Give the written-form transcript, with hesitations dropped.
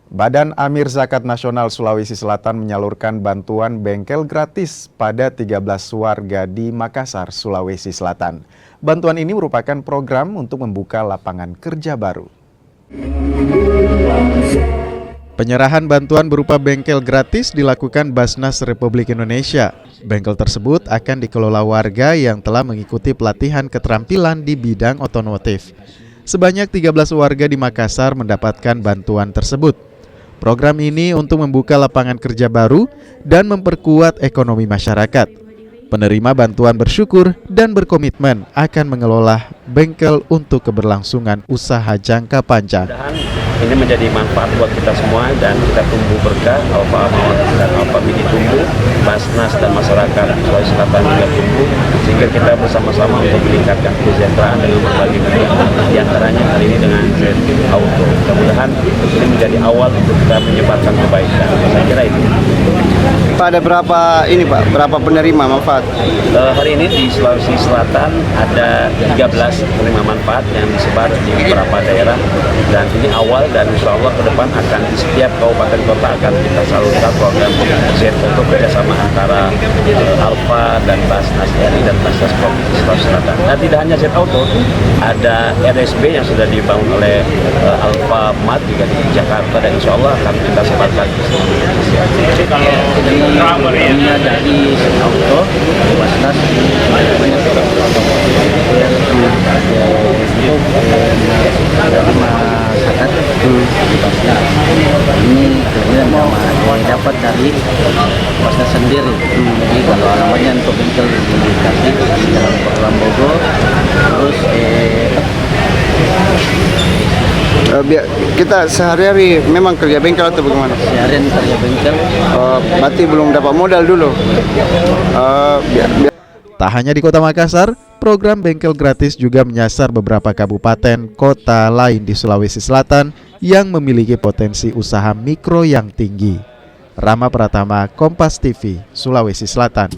Badan Amir Zakat Nasional Sulawesi Selatan menyalurkan bantuan bengkel gratis pada 13 warga di Makassar, Sulawesi Selatan. Bantuan ini merupakan program untuk membuka lapangan kerja baru. Penyerahan bantuan berupa bengkel gratis dilakukan Basnas Republik Indonesia. Bengkel tersebut akan dikelola warga yang telah mengikuti pelatihan keterampilan di bidang otomotif. Sebanyak 13 warga di Makassar mendapatkan bantuan tersebut. Program ini untuk membuka lapangan kerja baru dan memperkuat ekonomi masyarakat. Penerima bantuan bersyukur dan berkomitmen akan mengelola bengkel untuk keberlangsungan usaha jangka panjang. Ini menjadi manfaat buat kita semua dan kita tumbuh berkah, Alfa Mawar dan Alfa Mini tumbuh, Basnas dan masyarakat Sulawesi Selatan juga tumbuh, sehingga kita bersama-sama untuk meningkatkan kesejahteraan dengan berbagai kegiatan. Di antaranya hari ini dengan Z Auto. Mudah-mudahan ini menjadi awal untuk kita menyebarkan kebaikan. Saya kira itu. Pak, ada berapa ini Pak? Berapa penerima manfaat? Hari ini di Sulawesi Selatan ada 13 penerima manfaat yang disebar di beberapa daerah, dan ini awal, dan insya Allah ke depan akan di setiap kabupaten kota akan kita salurkan program Z untuk kerjasama antara Alfa dan Basnas RI dan Basnas Provinsi Sulawesi Selatan. Dan tidak hanya Z Auto, ada RSB yang sudah dibangun oleh Alfa Mat juga di Jakarta, dan insya Allah akan kita sebarkan di seluruh Indonesia. Jadi kalau programnya dari Z Auto, Basnas banyak ini yang dapat dari Basnas sendiri. Jadi kalau alamatnya untuk bengkel dikasih di dalam program Bogor, terus Kita sehari-hari memang kerja bengkel atau bagaimana? seharian kerja bengkel. Berarti belum dapat modal dulu. Tak hanya di Kota Makassar, program bengkel gratis juga menyasar beberapa kabupaten kota lain di Sulawesi Selatan yang memiliki potensi usaha mikro yang tinggi. Rama Pratama, Kompas TV, Sulawesi Selatan.